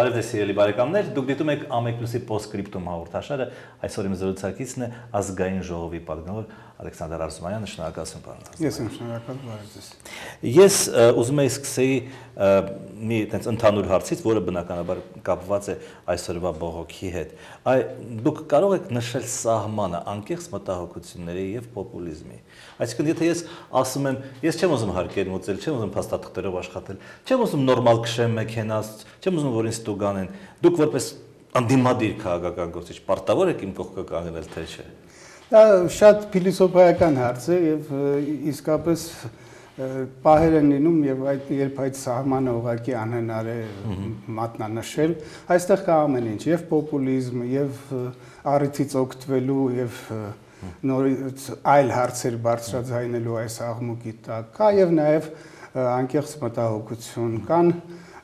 Բարև ձեզ սիրելի բարեկամներ, դուք դիտում եք Ամեկնուսի Post-Scriptum հաղորդաշարը, այսօր իմ զրուցակիցն է ազգային ժողովի պատգամավոր Ալեքսանդր Արզումանյանը, շնորհակալություն պարոն։ Ես եմ շնորհակալ, բարև ձեզ։ Ես ուզում եի սկսեի մի այդպես ընդհանուր հարցից, որը բնականաբար կապված է այսօրվա բողոքի հետ։ Դուք կարող եք նշել սահմանը անկեղծ մտահոգությունների եւ պոպուլիզմի։ Այսինքն, եթե ես ասում եմ, ես չեմ ուզում հարկեր մուծել, չեմ ուզում փաստաթղթերով աշխատել, չեմ ուզում նորմալ քշեմ մեքենաս, չեմ ուզում որ ինձ ստուգան են, դուք որպես անդիմադիր քաղաքական գործիչ պարտավոր եք իմ կողքը կանգնել, թե չէ։ Դա շատ փիլիսոփայական հարց է եւ իսկապես պահեր են լինում եւ երբ այդ սահմանը ուղղակի անհնար է մատնանշել, այստեղ կա ամեն ինչ, եւ պոպուլիզմ, եւ առիթից օգտվելու եւ նորից այլ հարցեր բարձրաձայնելու այս աղմուկի տակ, կա եւ նաեւ անկեղծ մտահոգություն, կան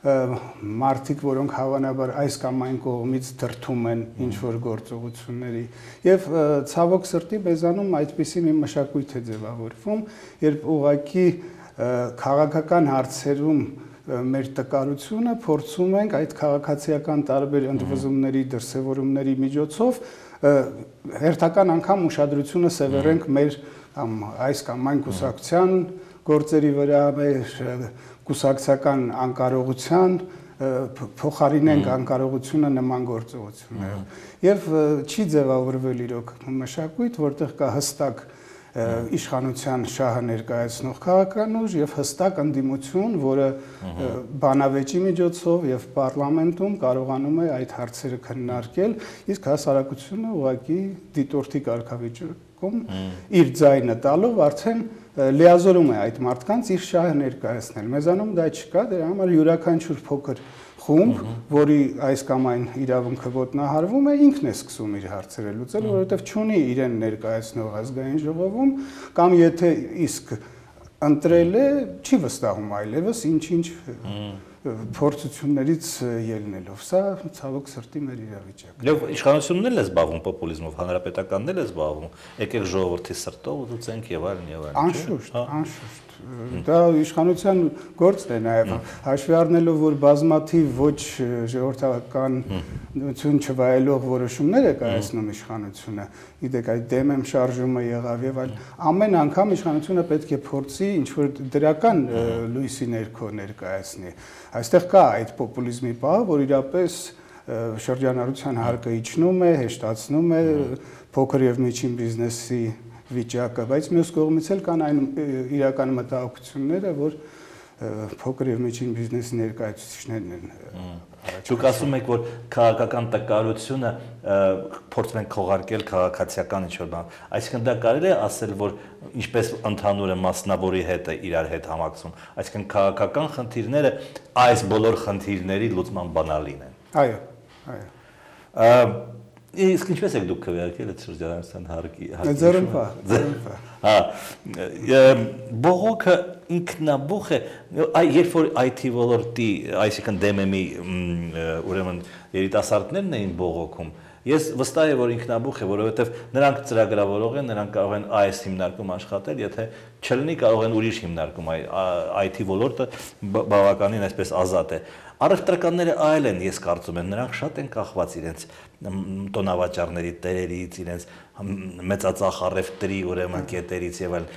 մարդիկ, որոնք հավանաբար այս կամ այն կողմից դրդում են ինչ-որ գործողությունների եւ ցավոք սրտի մեզանում այդպիսի մի մշակույթ է ձևավորվում, երբ ուղղակի քաղաքական հարցերում մեր տկարությունը փորձում ենք այդ քաղաքացիական տարբեր ընդվզումների, դրսևորումների միջոցով հերթական անգամ ուշադրությունը սևեռենք մեր այս կամ այն կուսակցության գործերի վրա, մեր կուսակցական անկարողության փոխարինենք անկարողությունը նման գործողություններով եւ չի ձևավորվել իրոք մշակույթ, որտեղ կա հստակ իշխանության շահը ներկայացնող քաղաքական ուժ եւ հստակ ընդդիմություն, որը բանավեճի միջոցով եւ պարլամենտում կարողանում է այդ հարցերը քննարկել, իսկ հասարակությունը ուղղակի դիտորդի կարգավիճակում իր ձայնը տալով արդեն լիազորում է այդ մարդկանց իր շահը ներկայացնել։ Մեզանում դա չկա, դրա համար յուրաքանչյուր փոքր խումբ, որի այս կամ այն իրավունքը ոտնահարվում է, ինքն է սկսում իր հարցերը լուծել, որովհետև չունի իրեն ներկայացնող ազգային ժողովում, կամ եթե իսկ ընտրել է, չի վստահում այլևս ինչ-ինչ փորձություններից ելնելով։ Սա ցավոք սրտի մեր իրավիճակն է։ Եվ իշխանությունն էլ է զբաղվում պոպուլիզմով, հանրապետականն էլ է զբաղվում։ Եկեք ժողովրդի սրտով ուզենք եւ այլն եւ այլն։ Անշուշտ, անշուշտ։ Դա իշխանության գործն է նաեւ հաշվի առնելով, որ բազմաթիվ ոչ ժողովրդականություն չվայելող որոշումներ է կայացնում իշխանությունը։ Գիտեք, այդ դեմ եմ շարժումը եղավ եւ այլ ամեն անգամ իշխանությունը պետք է փորձի ինչ որ դրական լույսի ներքո ներկայացնի։ Այստեղ կա այդ պոպուլիզմի պահը, որ իրապես շրջանառության հարկը իջնում է, հեշտացնում է փոքր եւ միջին բիզնեսի վիճակը, բայց մյուս կողմից էլ կան այն իրական մտահոգությունները, որ փոքր եւ միջին բիզնեսի ներկայացուցիչներն են։ Դուք ասում եք, որ քաղաքական տկարությունը փորձում են քողարկել քաղաքացիական ինչ-որ բան։ Այսինքն դա կարելի է ասել, որ ինչպես ընդհանուրը մասնավորի հետ է իրար հետ համակցում, այսինքն քաղաքական խնդիրները այս բոլոր խնդիրների լուծման բանալին են։ Այո, այո։ Իսկ ինչպես եք դուք քվեարկել այդ շրջանառության հարկի։ Ձեռնպահ։ Հա, բողոքը ինքնաբուխ է, երբ որ IT ոլորտի, այսինքն DMM-ի ուրեմն երիտասարդներն էին բողոքում, ես վստահ եմ, որ ինքնաբուխ է, որովհետև նրանք ծրագրավորող են, նրանք կարող են այս հիմնարկում աշխատել, եթե չլինի կարող են ուրիշ հիմնարկում, IT ոլորտը բավականին այսպես ազատ է։ Առևտրականները այլ են, ես կարծում եմ, նրանք շատ են կախված իրենց տոնավաճառների տերերից, իրենց մեծածախ առևտրի ուրեմն կետերից եւ այլն։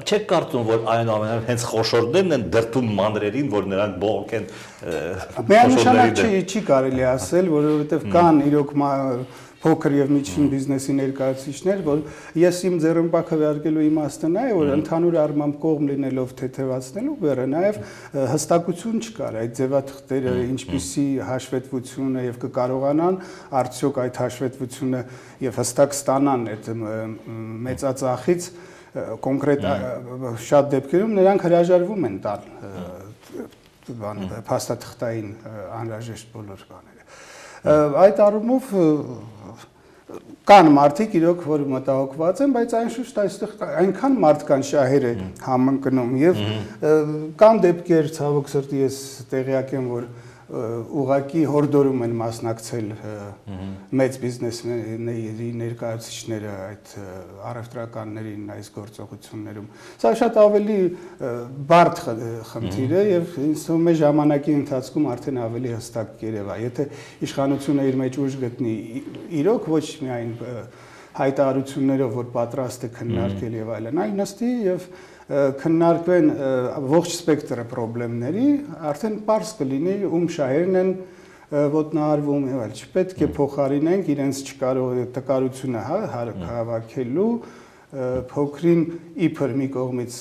Չեք կարծում, որ այնուամենայնիվ հենց խոշորներն են դրդում մանրերին, որ նրանք բողոքեն։ Միանշանակ չի կարելի ասել, որովհետեւ կան իրոք փոքր եւ միջին բիզնեսի ներկայացուցիչներ, որ ես իմ ձեռնպահ քվեարկելու իմաստը նա է, որ ընդհանուր առմամբ կողմ լինելով թեթևացնելու բեռը նաեւ հստակություն չկար այդ ձևաթղթերը ինչպիսի հաշվետվությունը եւ կկարողանան արդյոք այդ հաշվետվությունը եւ հստակ ստանան այդ մեծածախից կոնկրետ շատ դեպքերում նրանք հրաժարվում են տալ փաստաթղթային անհրաժեշտ բոլոր բաները։ Այդ առումով կան մարդիկ իրոք, որ մտահոգված են, բայց այնշուշտ այստեղ այնքան մարդկան շահեր է համընկնում եւ կան դեպքեր, ցավոք սրտի ես տեղյակ եմ, որ ուղղակի հորդորում են մասնակցել մեծ բիզնեսների ներկայացուցիչները այդ առևտրականներին այս գործողություններում։ Սա շատ ավելի բարդ խնդիր է եւ ինձ թվում է ժամանակի ընթացքում արդեն ավելի հստակ կերևա։ Եթե իշխանությունը իր մեջ ուժ գտնի իրոք ոչ միայն հայտարարություններով, որ պատրաստ է քննարկել եւ այլն, այլ նստի եւ քննարկվեն ողջ սպեկտրը խնդիրների, արդեն պարզ կլինի ում շահերն են ոտնահարվում եւ այլ։ Չպետք է փոխարինենք իրենց տկարությունը հավաքելու փոքրին իբր մի կողմից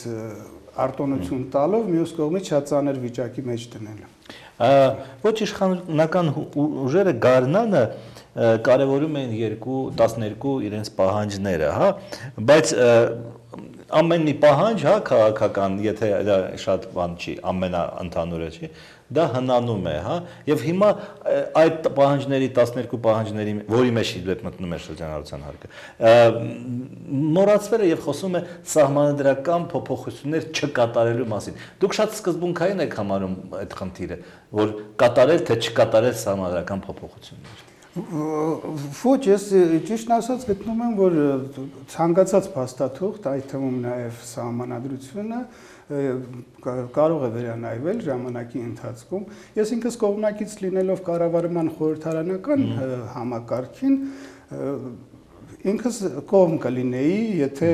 արտոնություն տալով, մյուս կողմից շատ ծանր վիճակի մեջ դնելով։ Ոչ իշխանական ուժերը գարնանը կարևորում են 12 իրենց պահանջները, հա, բայց ամեն մի պահանջ, հա, քաղաքական, եթե դա շատ բան չի, ամենաընդհանուրը չի, դա հնանում է, հա, եւ հիմա այդ պահանջների 12 պահանջների, որի մեջ մտնում է շրջանառության հարկը, մոռացվել է եւ խոսում է սահմանադրական փոփոխություններ չկատարելու մասին։ Դուք շատ սկզբունքային եք համարում այդ խնդիրը, որ կատարել թե չկատարել սահմանադրական փոփոխություններ։ Ոչ, ես ճիշտ ասած գտնում եմ, որ ցանկացած փաստաթուղթ, այդ թվում նաև սահմանադրությունը կարող է վերանայվել ժամանակի ընթացքում։ Ես ինքս կողմնակից լինելով կառավարման խորհրդարանական համակարգին ինքս կողմ կլինեի, եթե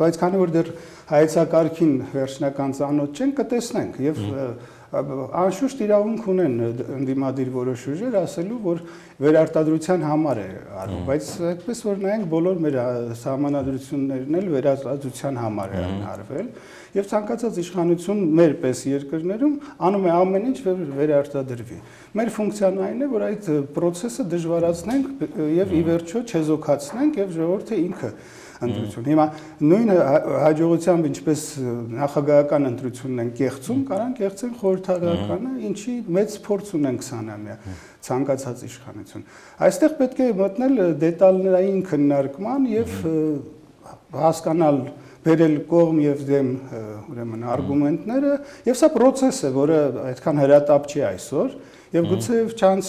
բայց քանի որ դեռ հայեցակարգին վերջնական ծանոթ չեն, կտեսնենք եւ անշուշտ իրավունք ունեն ընդդիմադիր որոշ ուժեր ասելու, որ վերարտադրության համար է արվում, բայց այդպես որ նայենք բոլոր մեր սահմանադրություններն էլ վերարտադրության համար են արվել եւ ցանկացած իշխանություն մեր պես երկրներում անում է ամեն ինչ, որ վերարտադրվի։ Մեր ֆունկցիան այն է, որ այդ process-ը դժվարացնենք եւ ի վերջո չեզոքացնենք եւ ժողովուրդը ինքը ընտրություն։ Հիմա նույն հաջողությամբ ինչպես նախագահական ընտրությունն են կեղծում, կարան կեղծեն խորհրդարականը, ինչի մեծ փորձ ունեն 20-ամյա ցանկացած իշխանություն։ Այստեղ պետք է մտնել դետալային քննարկման եւ հասկանալ բերել կողմ եւ դեմ ուրեմն արգումենտները, եւ սա process է, որը այդքան հրատապ չի այսօր։ Եվ գուցե չանց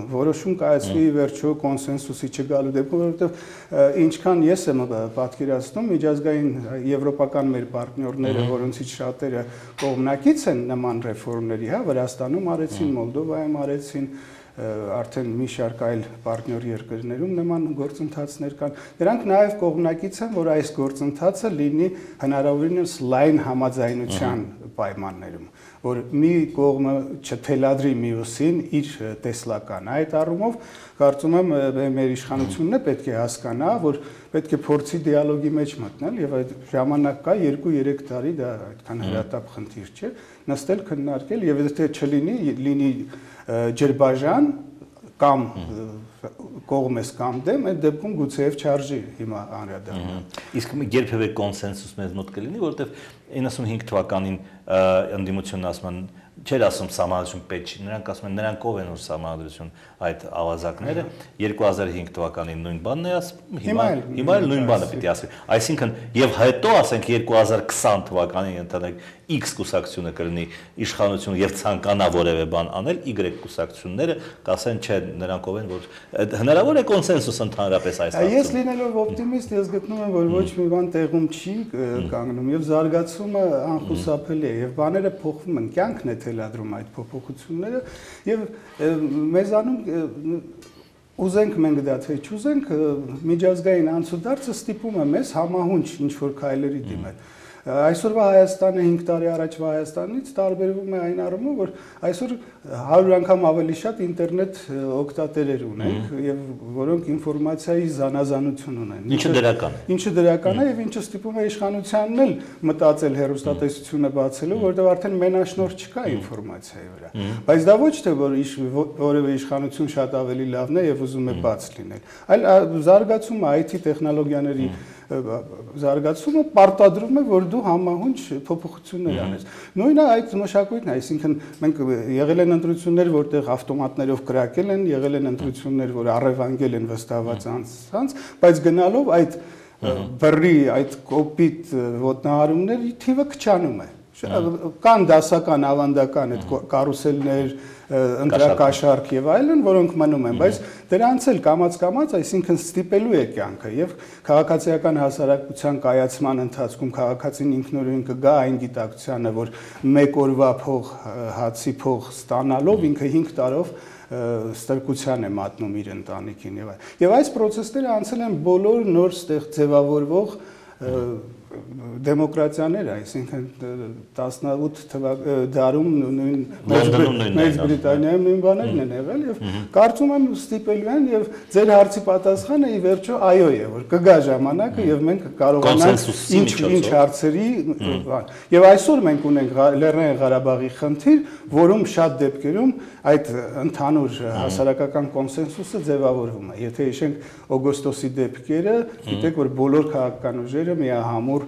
որոշում կայացվի վերջո կոնսենսուսի չգալու դեպքում, որովհետև ինչքան ես եմ պատկերացնում, միջազգային եվրոպական մեր պարտներները, որոնցից շատերը կողմնակից են նման ռեֆորմների, հա, Վրաստանում արեցին, Մոլդովայում արեցին, արդեն մի շարք այլ պարտներ երկրներում նման գործընթացներ կան։ Դրանք նաև կողմնակից են, որ այս գործընթացը լինի հնարավորինս լայն համաձայնության պայմաններում, որ մի կողմը չթելադրի մյուսին իր տեսլականը։ Այդ առումով կարծում եմ մեր իշխանությունն է պետք է հասկանա, որ պետք է փորձի դիալոգի մեջ մտնել եւ այդ ժամանակ կա 2-3 տարի, դա այդքան հրատապ խնդիր չէ, նստել քննարկել եւ եթե չլինի ջրբաժան կամ կողմես կամ դեմ, այդ դեպքում գուցեև չարժի հիմա անդրադառնալ։ Իսկ երբևէ կոնսենսուս մեզ մոտ կլինի, որովհետև 95 թվականին ընդդիմությունն ասում են չէր ասում սահմանադրություն պետք չի, նրանք ասում են նրանք ով են որ սահմանադրություն այդ ավազակները 2005 թվականին նույն բանն է ասում, հիմա էլ նույն բանը պիտի ասի։ Այսինքն եւ հետո ասենք 2020 թվականին ընդհանրապես X կուսակցությունը կլինի իշխանություն եւ ցանկանա որևէ բան անել, Y կուսակցությունները կասեն չէ, նրանք ով են որ հնարավոր է կոնսենսուս ընդհանրապես այս հարցում։ Ես լինելով օպտիմիստ, ես գտնում եմ, որ ոչ մի բան տեղում չի կանգնում եւ զարգացումը անխուսափելի է եւ բաները փոխվում են, կյանքն է թելադրում այդ փոփոխությունները եւ մեզանում ուզենք մենք դա թե չուզենք միջազգային անցուդարձը ստիպում է մեզ համահունչ ինչ որ քայլերի դիմել։ Այսօրվա Հայաստանը 5 տարի առաջվա Հայաստանից տարբերվում է այն առումով, որ այսօր 100 անգամ ավելի շատ ինտերնետ օգտատերեր ունենք եւ որոնք ինֆորմացիայի զանազանություն ունեն։ Ինչը դրական է եւ ինչը ստիպում է իշխանությանն էլ մտածել հեռուստատեսությունը բացելու, որովհետեւ արդեն մենաշնորհ չկա ինֆորմացիայի վրա։ Բայց դա ոչ թե որ որևէ իշխանություն շատ ավելի լավն է եւ ուզում է բաց լինել, այլ զարգացումը IT տեխնոլոգիաների զարգացումը պարտադրում է, որ դու համահունչ փոփոխություններ անես։ Նույնը այդ մշակույթն է, այսինքն մենք եղել են ընտրություններ, որտեղ ավտոմատներով կրակել են, եղել են ընտրություններ, որ առևանգել են վստահված անձանց, բայց գնալով այդ բռի, այդ կոպիտ ոտնահարումների թիվը քչանում է։ Կան դասական, ավանդական այդ կարուսելներ, ընտրակաշարք եւ այլն, որոնք մնում են, բայց դրանց էլ կամաց, այսինքն ստիպելու է կյանքը եւ քաղաքացիական հասարակության կայացման ընթացքում քաղաքացին ինքնուրույն կգա այն գիտակցությանը, որ մեկ օրվա փող, հացի փող ստանալով ինքը 5 տարով ստրկության է մատնում իր ընտանիքին եւ այս process-ները անցել են բոլոր նոր ձևավորվող դեմոկրատիաները, այսինքն 18 դարում նույն Մեծ Բրիտանիայում նույն բաներն են եղել եւ կարծում եմ ստիպելու են եւ ձեր հարցի պատասխանը ի վերջո այո է, որ կգա ժամանակը եւ մենք կարողանանք ինչ հարցերի եւ այսօր մենք ունենք Լեռնային Ղարաբաղի խնդիր, որում շատ դեպքերում այդ ընդհանուր հասարակական կոնսենսուսը ձևավորվում է։ Եթե հիշենք օգոստոսի դեպքերը, գիտեք, որ բոլոր քաղաքական ուժերը միահամուռ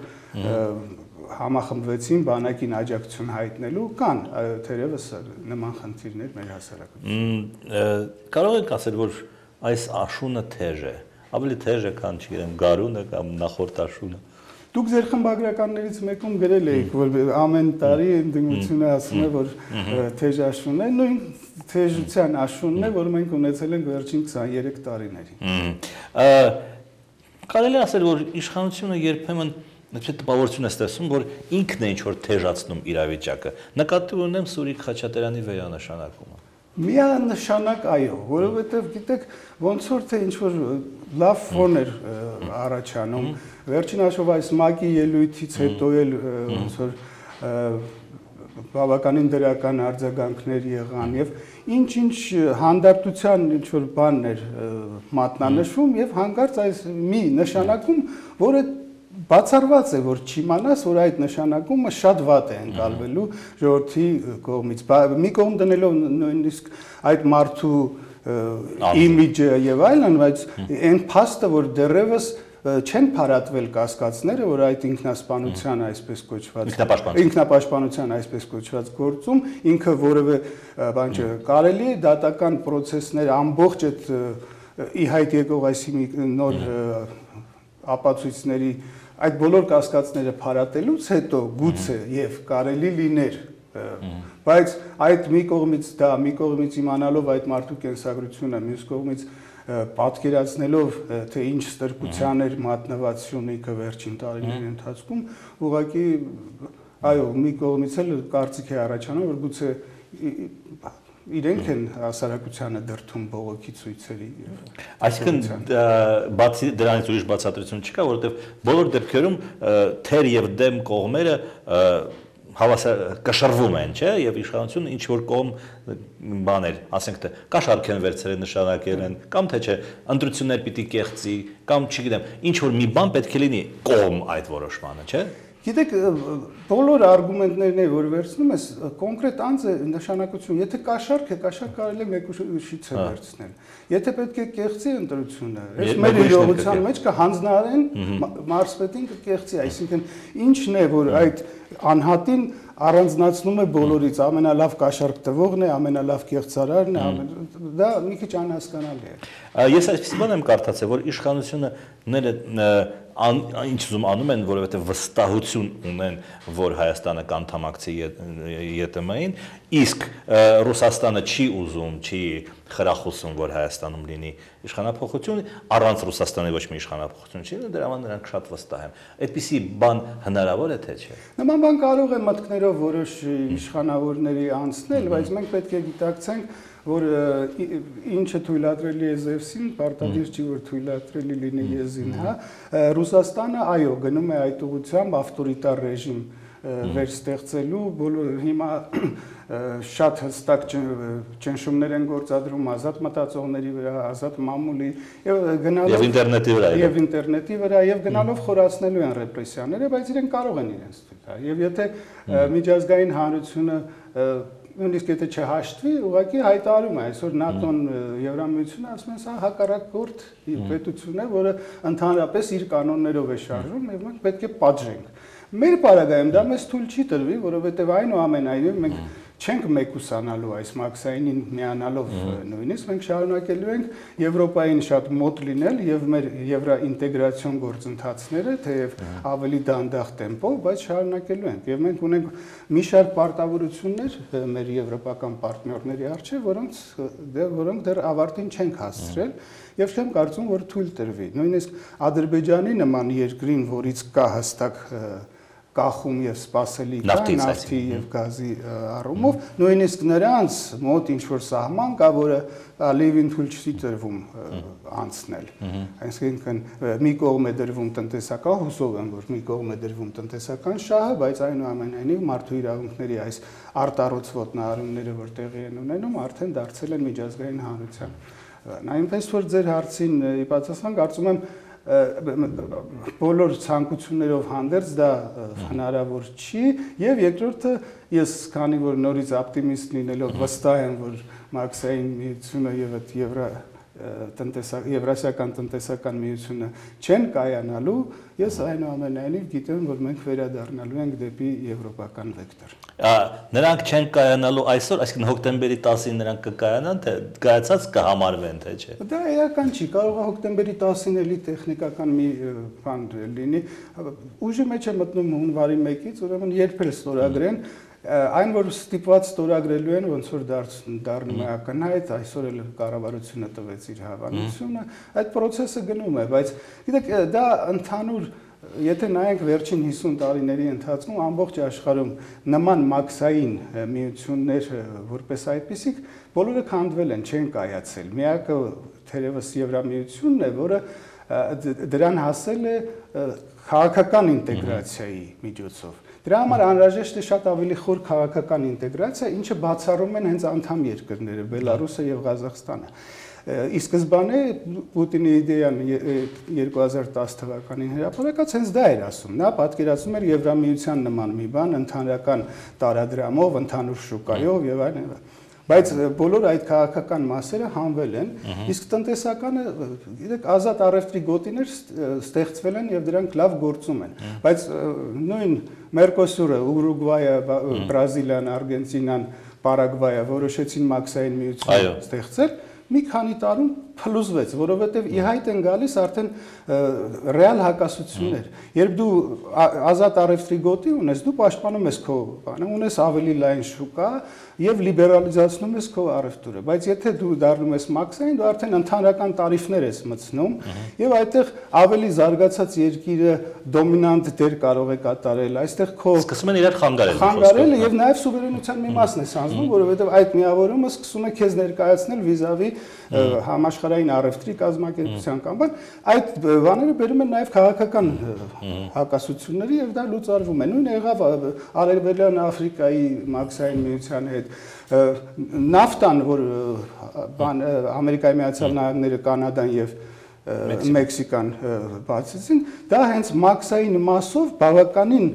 համախմբվեցին բանակին աջակցություն հայտնելու, կան թերևս նման խնդիրներ մեր հասարակությունում։ Կարող եք ասել, որ այս աշունը թեժ է, ավելի թեժ է, քան, չգիտեմ, գարունը կամ նախորդ աշունը։ Դուք ձեր խմբագրականներից մեկում գրել եք, որ ամեն տարի ընդդիմությունը ասում է, որ թեժ աշունն է, նույն թեժության աշունն է, որ մենք ունեցել ենք վերջին 23 տարիներին։ Կարելի ասել, որ իշխանությունը երբեմն տպավորություն է ստեղծում, որ ինքն է ինչ-որ թեժացնում իրավիճակը։ Նկատի ունեմ Սուրիկ Խաչատրյանի վերանշանակումը։ Միանշանակ այո, որովհետև գիտեք, ոնց որ թե ինչ-որ լավ ֆոն էր առաջանում, վերջին հաշվով այս ՄԱԿ-ի ելույթից հետո էլ ոնց որ բավականին դրական արձագանքներ եղան եւ ինչ-ինչ հանդարտության ինչ-որ բաններ մատնանշվում եւ հանկարծ այս մի նշանակում, որը բացառված է, որ չիմանաս, որ այդ նշանակումը շատ վատ է ընկալվելու ժողովրդի կողմից։ Մի կողմ դնելով նույնիսկ այդ մարդու իմիջը եւ այլն, բայց այն փաստը, որ դեռևս չեն փարատվել կասկածները, որ այդ ինքնասպանության այսպես կոչված ինքնապաշտպանության այսպես կոչված գործում ինքը որևէ բան չէ, կարելի է դատական process-ներ ամբողջ այդ ի հայտ եկող այսի նոր ապացույցների այդ բոլոր կասկածները փարատելուց հետո գուցե եւ կարելի լիներ, բայց այդ մի կողմից իմանալով այդ մարդու կենսագրությունը, մյուս կողմից պատկերացնելով թե ինչ ստրկության էր մատնված Սյունիքը վերջին տարիների ընթացքում, ուղղակի այո, մի կողմից էլ կարծիք է առաջանում, որ գուցե իրենք են հասարակությանը դրդում բողոքի ցույցերի։ Այսինքն բացի դրանից ուրիշ բացատրություն չկա, որովհետև բոլոր դեպքերում թեր եւ դեմ կողմերը կշռվում են, չէ, եւ իշխանությունը ինչ որ կողմ բաներ, ասենք թե կաշառք են վերցրել, նշանակել են, կամ թե չէ, ընտրություններ պիտի կեղծի, կամ չգիտեմ, ինչ որ մի բան պետք է լինի կողմ այդ որոշմանը, չէ։ Գիտեք, բոլոր արգումենտներն է, որ վերցնում ես, կոնկրետ անձը նշանակություն, եթե կաշառք է, կաշառք կարելի է մեկուշից է վերցնել։ Եթե պետք է կեղծի ընտրությունը, այս մեր իրողության մեջ կհանձնարեն մարզպետին կկեղծի, այսինքն ինչն է, որ այդ անհատին առանձնացնում է բոլորից, ամենալավ կաշառք տվողն է, ամենալավ կեղծարարն է, դա մի քիչ անհասկանալի է։ Ես այսպես բան եմ կարդացել, որ իշխանությունները ինչ ուզում անում են, որովհետև վստահություն ունեն, որ Հայաստանը կանդամակցի ԵՏՄ-ին, իսկ Ռուսաստանը չի ուզում, չի խրախուսում, որ Հայաստանում լինի իշխանափոխություն, առանց Ռուսաստանի ոչ մի իշխանափոխություն չի լինի, դրա համար նրանք շատ վստահ են։ Այդպիսի բան հնարավոր է թե չէ։ Նման բան կարող է մտքներով որոշ իշխանավորների անցնել, բայց մենք պետք է գիտակցենք, որ ինչը թույլատրելի է Զևսին, պարտադիր չի, որ թույլատրելի լինի Եզին, հա, Ռուսաստանը այո գնում է այդ ուղղությամբ ավտորիտար ռեժիմ վերստեղծելու, հիմա շատ հստակ ճնշումներ են գործադրում ազատ մտածողների վրա, ազատ մամուլի եւ ինտերնետի վրա եւ գնալով խորացնելու են ռեպրեսիաները, բայց իրենք կարող են իրենց թույլ, եւ եթե միջազգային հանրությունը նույնիսկ եթե չհաշտվի, ուղղակի հայտարարում է այսօր ՆԱՏՕ-ն, Եվրամիությունը ասում են, սա հակառակորդ պետություն է, որը ընդհանրապես իր կանոններով է շարժվում եւ մենք պետք է պատժենք։ Մեր պարագայում դա մեզ թույլ չի տրվի, որովհետեւ այնուամենայնիվ մենք չենք մեկուսանալու այս մաքսայինին միանալով նույնիսկ մենք շարունակելու ենք Եվրոպային շատ մոտ լինել եւ մեր եվրոինտեգրացիոն գործընթացները թեև ավելի դանդաղ տեմպով, բայց շարունակելու ենք եւ մենք ունենք մի շարք պարտավորություններ մեր եվրոպական պարտներների առջեւ, որոնք դեռ ավարտին չենք հասցրել եւ չեմ կարծում, որ թույլ տրվի։ Նույնիսկ Ադրբեջանի նման երկրին, որից կա հստակ կախում եւ սպասելի կա նավթի եւ գազի առումով, նույնիսկ նրանց մոտ ինչ որ սահման կա, որը Ալիևին թույլ չի տրվում անցնել։ Այսինքն մի կողմ է դրվում տնտեսական, հուսով եմ, որ մի կողմ է դրվում տնտեսական շահը, բայց այնուամենայնիվ մարդու իրավունքների այս արտառոց ոտնահարումները, որ տեղի են ունենում, արդեն դարձել են միջազգային հանրության։ Այնպես որ ձեր հարցին ի պատասխան կարծում եմ բոլոր ցանկություններով հանդերձ դա հնարավոր չի եւ երկրորդը ես քանի որ նորից օպտիմիստ լինելով վստահ եմ որ մաքսային միությունը եւ այդ Եվրասիական տնտեսական միությունը չեն կայանալու, ես այնուամենայնիվ գիտեմ, որ մենք վերադառնալու ենք դեպի եվրոպական վեկտոր։ Նրանք չեն կայանալու այսօր, այսինքն հոկտեմբերի 10-ին նրանք կկայանան, թե կայացած կհամարվեն, թե չէ։ Դա էական չի, կարող է հոկտեմբերի 10-ին էլի տեխնիկական մի բան լինի։ Ուժի մեջ է մտնում հունվարի 1-ից, ուրեմն երբ էլ ստորագրեն Այն որ ստիպված ստորագրելու են, ոնց որ դառնում է ակնհայտ, այսօր էլ կառավարությունը տվեց իր հավանությունը, այդ process-ը գնում է, բայց գիտեք, դա ընդհանուր, եթե նայենք վերջին 50 տարիների ընթացքում ամբողջ աշխարհում նման մաքսային միություններ որպես այդպիսիք բոլորը քանդվել են, չեն կայացել։ Միակը թերևս Եվրամիությունն է, որը դրան հասել է քաղաքական ինտեգրացիայի միջոցով։ Դրա համար անհրաժեշտ է շատ ավելի խոր քաղաքական ինտեգրացիա, ինչը բացառում են հենց անդամ երկրները՝ Բելարուսը եւ Ղազախստանը։ Ի սկզբանե Պուտինի իդեան 2010 թվականին հրապարակած հենց դա էր ասում։ Նա պատկերացնում էր Եվրամիության նման մի բան, ընդհանրական տարադրամով, ընդհանուր շուկայով եւ այլն։ Բայց բոլոր այդ քաղաքական մասերը հանվել են, իսկ տնտեսականը, գիտեք, ազատ առևտրի գոտիներ ստեղծվել են եւ դրանք լավ գործում են։ Բայց նույն Մերկոսուրը, Ուրուգվայը, Բրազիլիան, Արգենտինան, Պարագվայը որոշեցին մաքսային միություն ստեղծել, մի քանի տարում փլուզվեց, որովհետև ի հայտ են գալիս արդեն ռեալ հակասություններ։ Երբ դու ազատ առևտրի գոտի ունես, դու պաշտպանում ես քո բանը, ունես ավելի լայն շուկա եւ լիբերալիզացնում ես քո առևտուրը, բայց եթե դու դառնում ես մաքսային, դու արդեն ընդհանրական տարիֆներ ես մտցնում եւ այդտեղ ավելի զարգացած երկիրը դոմինանտ դեր կարող է կատարել, այստեղ քո սկսում են իրար խանգարել։ Խանգարել եւ նաեւ սուվերենության մի մասն է սանձնում, որովհետեւ այդ միավորումը սկսում է քեզ ներկայացնել վիզավի համաշխարհային առևտրի կազմակերպության կամ բան, այդ բաները բերում են նաև քաղաքական հակասությունների եւ դա լուծարվում է։ Նույնը եղավ Արևելյան Աֆրիկայի մաքսային միության հետ, նավտան, որ Ամերիկայի Միացյալ Նահանգները, Կանադան եւ Մեքսիկան բացեցին, դա հենց մաքսային մասով բավականին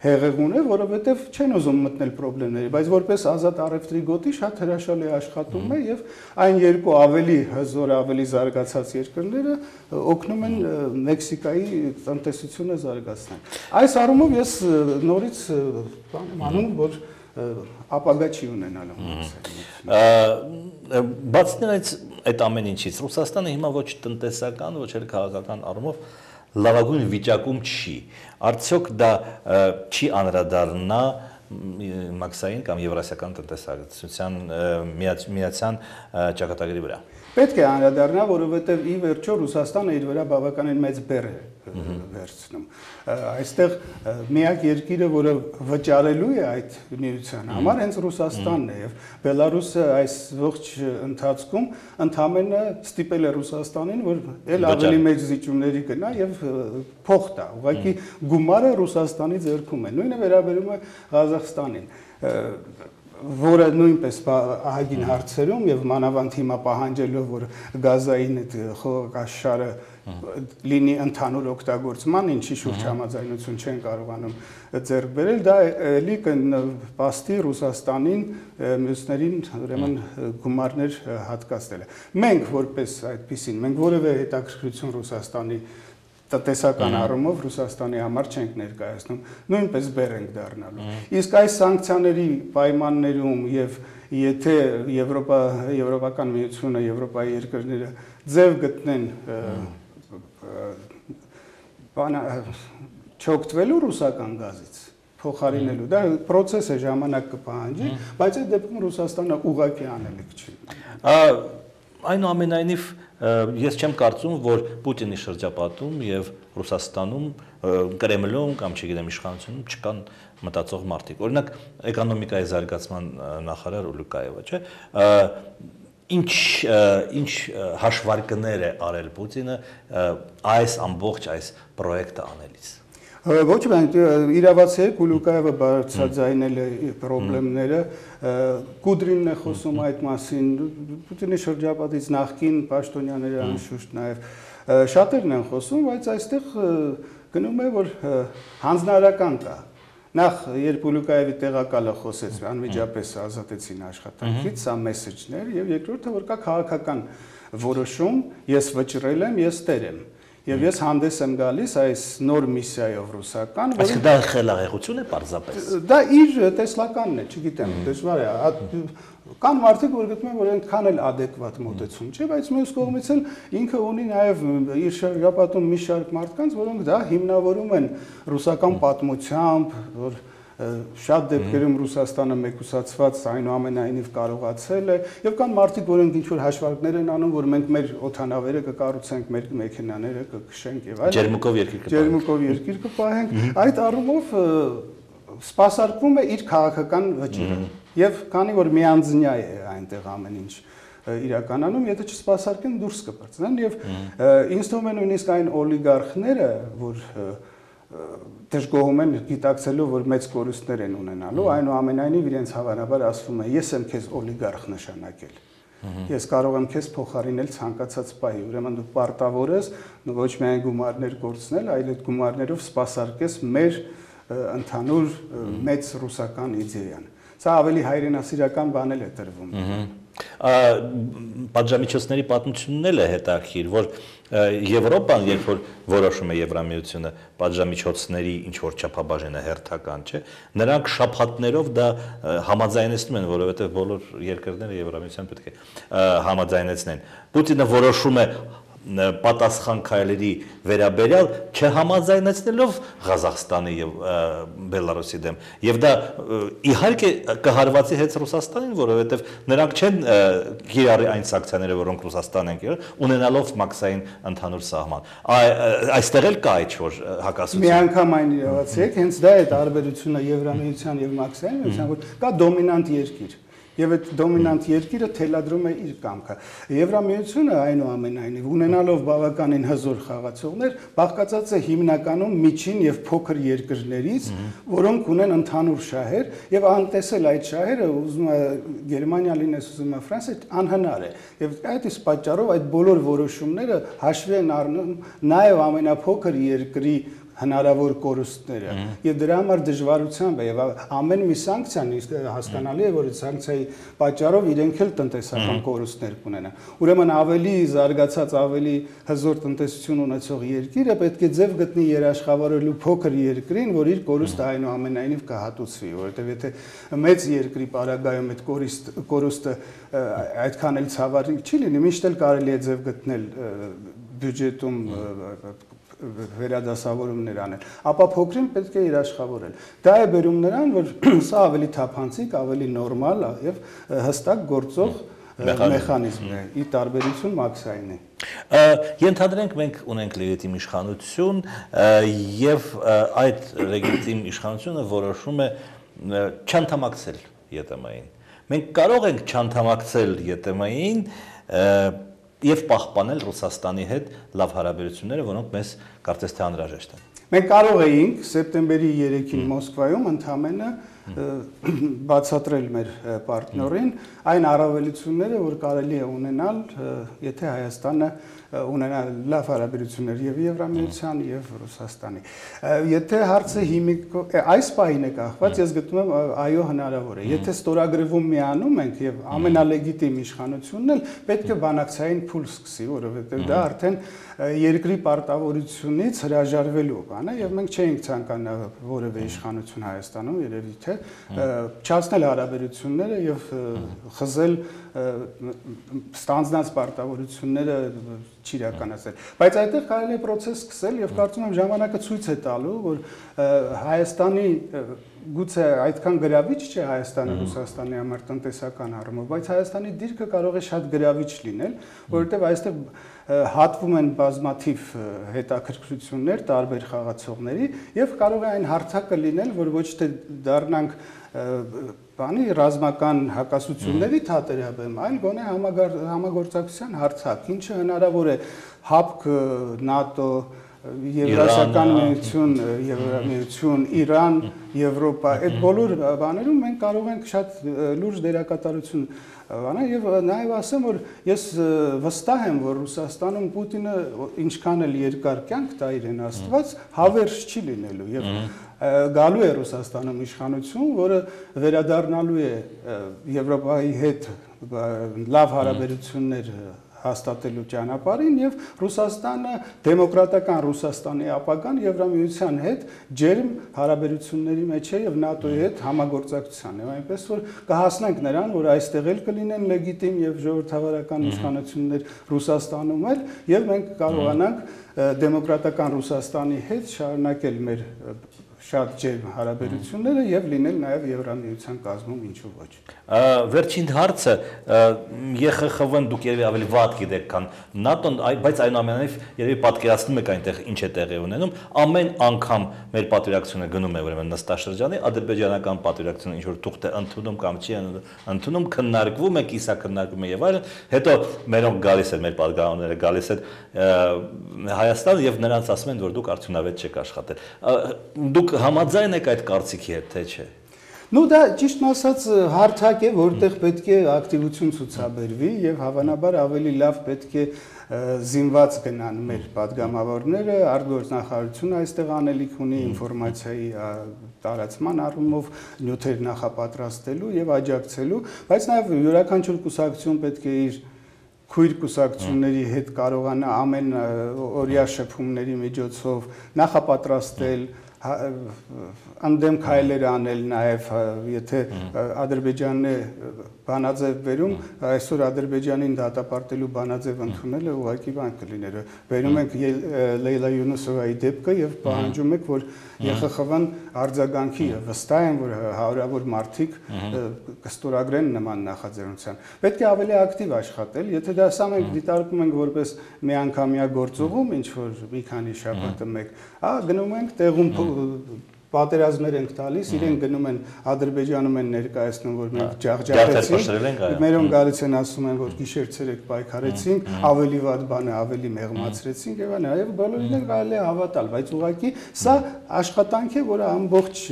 հեղեղուն է, որովհետև չեն ուզում մտնել խնդիրների, բայց որպես ազատ առևտրի գոտի շատ հրաշալի աշխատում է եւ այն երկու ավելի հզոր, ավելի զարգացած երկրները օգնում են Մեքսիկայի տնտեսությունը զարգացնել։ Այս առումով ես նորից բան եմ անում, որ ապագա չի ունենալու մաքսային։ Բացի այդ ամեն ինչից, Ռուսաստանը հիմա ոչ տնտեսական, ոչ էլ քաղաքական առումով լավագույն վիճակում չի։ Արդյոք դա չի անդրադառնա մաքսային կամ եվրասիական տնտեսագիտության միացյան ճակատագրի վրա։ Պետք է անդրադառնա, որովհետև ի վերջո Ռուսաստանը իր վրա բավականին մեծ բեռ է վերցնում։ Այստեղ միակ երկիրը, որը վճարելու է այդ միության համար, հենց Ռուսաստանն է եւ Բելարուսը այս ողջ ընթացքում ընդհանրապես ստիպել է Ռուսաստանին, որ ել ավելի մեծ զիջումների գնա եւ փող տա։ Ուղղակի գումարը Ռուսաստանի ձեռքում է։ Նույնը վերաբերում է Ղազախստանին, որը նույնպես ահագին հարցերում եւ մանավանդ հիմա պահանջելով, որ գազային այդ խողովակաշարը լինի ընդհանուր օգտագործման, ինչի շուրջ համաձայնություն չեն կարողանում ձեռք բերել, դա էլի կնպաստի Ռուսաստանին մյուսներին ուրեմն գումարներ հատկացնելը։ Մենք որպես այդպիսին, մենք որևէ հետաքրքրություն Ռուսաստանի տնտեսական առումով Ռուսաստանի համար չենք ներկայացնում, նույնպես բեռ ենք դառնալու։ Իսկ այս սանկցիաների պայմաններում եւ եթե Եվրոպական միությունը, Եվրոպայի երկրները ձև գտնեն չօգտվելու ռուսական գազից, փոխարինելու, դա process է, ժամանակ կպահանջի, բայց այդ դեպքում Ռուսաստանը ուղղակի անելիք չի։ Այնուամենայնիվ ես չեմ կարծում, որ Պուտինի շրջապատում եւ Ռուսաստանում, Կրեմլում կամ չգիտեմ իշխանությունում չկան մտածող մարդիկ։ Օրինակ, էկոնոմիկայի զարգացման նախարար Ուլուկաևը, չէ՞, ինչ հաշվարկներ է արել Պուտինը այս ամբողջ այս պրոյեկտը անելիս։ Ոչ միայն իրավացիեք Ուլուկաևը բարձրաձայնել է խնդիրները, Կուդրինն է խոսում այդ մասին, Պուտինի շրջապատից նախկին պաշտոնյաները անշուշտ նաև շատերն են խոսում, բայց այստեղ գնում է որ հանձնարարական կա։ Նախ երբ Ուլուկաևի տեղակալը խոսեց, անմիջապես ազատեցին աշխատանքից, սա մեսեջներ, եւ երկրորդը որ կա քաղաքական որոշում, ես վճռել եմ, ես տեր եմ։ Եվ ես հանդես եմ գալիս այս նոր միսիայով ռուսական, որը դա խելահեղություն է պարզապես։ Դա իր տեսլականն է, չգիտեմ, դժվար է։ Կան մարդիկ, որ գտնում են, որ այնքան էլ adekvat մոտեցում չէ, բայց մյուս կողմից էլ ինքը ունի նաև իր շրջապատում մի շարք մարդկանց, որոնք դա հիմնավորում են ռուսական պատմությամբ, որ շատ դեպքերում Ռուսաստանը մեկուսացված այնուամենայնիվ կարողացել է եւ կան մարդիկ, որոնք ինչ որ հաշվարկներ են անում, որ մենք մեր օդանավերը կկառուցենք, մեր մեքենաները կքշենք եւ այլն։ Ջերմուկով երկիր կպահենք։ Այդ առումով սպասարկվում է իր քաղաքական վճիռը։ Եվ քանի որ միանձնյա է այնտեղ ամեն ինչ իրականանում, եթե չսպասարկեն դուրս կպրծնեն եւ ինձ թվում է նույնիսկ այն օլիգարխները, որ դժգոհում են գիտակցելով, որ մեծ կորուստներ են ունենալու, այնուամենայնիվ իրենց հավանաբար ասվում է, ես եմ քեզ օլիգարխ նշանակել։ Ես կարող եմ քեզ փոխարինել ցանկացած պահի, ուրեմն դու պարտավոր ես ոչ միայն գումարներ կորցնել, այլ այդ գումարներով սպասարկես մեր ընդհանուր մեծ ռուսական իդեան։ Սա ավելի հայրենասիրական բան է տրվում։ Պատժամիջոցների պատմությունն էլ է հետաքրքիր, որ Եվրոպան, երբ որ որոշում է Եվրամիությունը պատժամիջոցների ինչ որ չափաբաժինը հերթական, չէ, նրանք շաբաթներով դա համաձայնեցնում են, որովհետև բոլոր երկրները Եվրամիության պետք է համաձայնեցնեն։ Պուտինը որոշում է պատասխան քայլերի վերաբերյալ չհամաձայնեցնելով Ղազախստանի եւ Բելարուսի դեմ եւ դա իհարկե կհարվածի հետ Ռուսաստանին, որովհետեւ նրանք չեն կիրառի այն սանկցիաները, որոնք Ռուսաստանն են կիրառել, ունենալով մաքսային ընդհանուր սահման։ Այստեղ էլ կա ինչ-որ հակասություն։ Միանգամայն իրավացիեք, հենց դա է տարբերությունը Եվրամիության եւ մաքսային միության, որ կա դոմինանտ երկիր։ Եվ այդ դոմինանտ երկիրը թելադրում է իր կամքը։ Եվրամիությունը այնուամենայնիվ ունենալով բավականին հզոր խաղացողներ, բաղկացած է հիմնականում միջին եւ փոքր երկրներից, որոնք ունեն ընդհանուր շահեր, եւ անտեսել այդ շահերը, ուզում է Գերմանիա լինես, ուզում է Ֆրանսիա, անհնար է։ Եվ այդ իսկ պատճառով այդ բոլոր որոշումները հաշվի են առնում նաեւ ամենափոքր երկրի հնարավոր կորուստները եւ դրա համար դժվարությամբ է եւ ամեն մի սանկցիան հասկանալի է որ այդ սանկցիայի պատճառով իրենք էլ տնտեսական կորուստներ կունենան ուրեմն ավելի զարգացած ավելի հզոր տնտեսություն ունեցող երկիրը պետք է ձև գտնի երաշխավորելու փոքր երկրին որ իր կորուստը այնուամենայնիվ կհատուցվի որովհետեւ եթե մեծ երկրի պարագայում այդ կորուստը այդքան էլ ցավալի չի լինի միշտ էլ կարելի է ձև գտնել բյուջետում վերադասավորումներ անել, ապա փոքրին պետք է երաշխավորել։ Դա է բերում նրան, որ սա ավելի թափանցիկ, ավելի նորմալ եւ հստակ գործող մեխանիզմ է, ի տարբերություն մաքսային է։ Ենթադրենք մենք ունենք լեգիտիմ իշխանություն եւ այդ լեգիտիմ իշխանությունը որոշում է չանդամակցել ԵՏՄ-ին։ Մենք կարող ենք չանդամակցել ԵՏՄ-ին եւ պահպանել Ռուսաստանի հետ լավ հարաբերությունները, որոնք մեզ կարծես թե անհրաժեշտ են։ Մենք կարող էինք սեպտեմբերի 3-ին Մոսկվայում ընդամենը բացատրել մեր պարտներին այն առավելությունները, որ կարելի է ունենալ, եթե Հայաստանը ունենա լավ հարաբերություններ եւ Եվրամիության եւ Ռուսաստանի։ Եթե հարցը այս պահին է կախված, ես գտնում եմ այո հնարավոր է։ Եթե ստորագրվում միանում ենք եւ ամենալեգիտիմ իշխանությունն էլ պետք է բանակցային փուլ սկսի, որովհետեւ դա արդեն երկրի պարտավորությունից հրաժարվելու բան է եւ մենք չէինք ցանկանա որևէ իշխանություն Հայաստանում երևի թե չացնել հարաբերությունները եւ խզել ստանձնած պարտավորությունները չիրականացնել։ Բայց այդտեղ կարելի է process սկսել եւ կարծում եմ ժամանակը ցույց է տալու, որ Հայաստանի գուցե այդքան գրավիչ չէ Հայաստանը Ռուսաստանի համար տնտեսական առումով, բայց Հայաստանի դիրքը կարող է շատ գրավիչ լինել, որովհետեւ այստեղ հատվում են բազմաթիվ հետաքրքրություններ տարբեր խաղացողների եւ կարող է այն հարթակը լինել, որ ոչ թե դառնանք բանի ռազմական հակասությունների թատերաբեմ, այլ գոնե համագործակցության հարթակ, ինչը հնարավոր է ՀԱՊԿ, ՆԱՏՕ, Եվրասիական միություն, Իրան, Եվրոպա, այդ բոլոր բաներում մենք կարող ենք շատ լուրջ դերակատարություն բանալ եւ նաեւ ասեմ, որ ես վստահ եմ, որ Ռուսաստանում Պուտինը ինչքան էլ երկար կյանք տա իրեն Աստված, հավերժ չի լինելու եւ գալու է Ռուսաստանում իշխանություն, որը վերադառնալու է Եվրոպայի հետ լավ հարաբերություններ հաստատելու ճանապարհին եւ Ռուսաստանը դեմոկրատական Ռուսաստանի ապագան Եվրամիության հետ ջերմ հարաբերությունների մեջ է եւ ՆԱՏՕ-ի հետ համագործակցության եւ այնպես որ կհասնենք նրան, որ այստեղ էլ կլինեն լեգիտիմ եւ ժողովրդավարական իշխանություններ Ռուսաստանում էլ եւ մենք կարողանանք դեմոկրատական Ռուսաստանի հետ շարունակել մեր շատ ջերմ հարաբերությունները եւ լինել նաեւ Եվրամիության կազմում ինչու ոչ։ Վերջին հարցը ԵԽԽՎ-ն դուք երևի ավելի վատ գիտեք, քան ՆԱՏՕ-ն, բայց այնուամենայնիվ երևի պատկերացնում եք այնտեղ ինչ է տեղի ունենում։ Ամեն անգամ մեր պատվիրակությունը գնում է ուրեմն նստաշրջանի, ադրբեջանական պատվիրակությունը ինչ որ թուղթ է ընդունում կամ չի ընդունում, քննարկվում է, կիսաքննարկվում է եւ այլն, հետո մերոնք գալիս են, մեր պատգամավորները գալիս են Հայաստան եւ նրանց ասում են, որ դուք արդյունավետ չեք աշխատել։ Դուք համաձայն եք այդ կարծիքի հետ, թե չէ։ Ну դա ճիշտ ասած հարթակ է, որտեղ պետք է ակտիվություն ցուցաբերվի եւ հավանաբար ավելի լավ պետք է զինված գնան մեր падգամավորները, արտգործնախարարությունը այստեղ անելիք ունի ինֆորմացիայի տարածման առումով նյութեր նախապատրաստելու եւ աջակցելու, բայց նաեւ յուրաքանչյուր կուսակցություն պետք է իր քույր կուսակցությունների հետ կարողանա ամեն օրյա շփումների միջոցով նախապատրաստել անդեմ քայլեր անել նաև եթե Ադրբեջանն է բանաձև վերում այսօր Ադրբեջանին դատապարտելու բանաձև ընդունելը ուղղակի բան կլիներ վերում ենք Լեյլա Յունուսովայի դեպքը եւ պահանջում ենք որ ԵԽԽՎ-ն արձագանքի վստահ են որ հարյուրավոր մարդիկ կստորագրեն նման նախաձեռնության պետք է ավելի ակտիվ աշխատել եթե դա սա մենք դիտարկում ենք որպես միանգամյա գործողում ինչ որ մի քանի շաբաթը մեկ գնում ենք տեղում պատերազմներ ենք տալիս, իրենք գնում են Ադրբեջանում են ներկայացնում, որ մենք ջախջախեցինք, մերոնք գալիս են ասում են, որ գիշեր-ցերեկ պայքարեցինք, ավելի վատ բան է, ավելի մեղմացրեցինք եւ այլն, եւ բոլորին էլ կարելի է հավատալ, բայց ուղղակի սա աշխատանք է, որը ամբողջ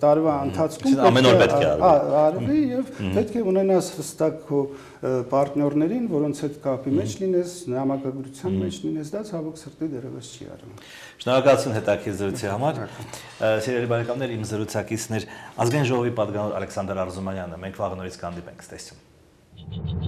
տարվա ընթացքում ամեն օր պետք է արվի եւ պետք է ունենաս հստակ քո պարտներներին, որոնց հետ կապի մեջ լինես, համակարգության մեջ լինես, դա ցավոք սրտի դեռևս չի արվում։ Շնորհակալություն հետաքրքիր զրույցի համար։ Սիրելի բարեկամներ, իմ զրուցակիցն էր Ազգային ժողովի պատգամավոր Ալեքսանդր Արզումանյանը։ Մենք վաղը նորից կհանդիպենք, ցտեսություն։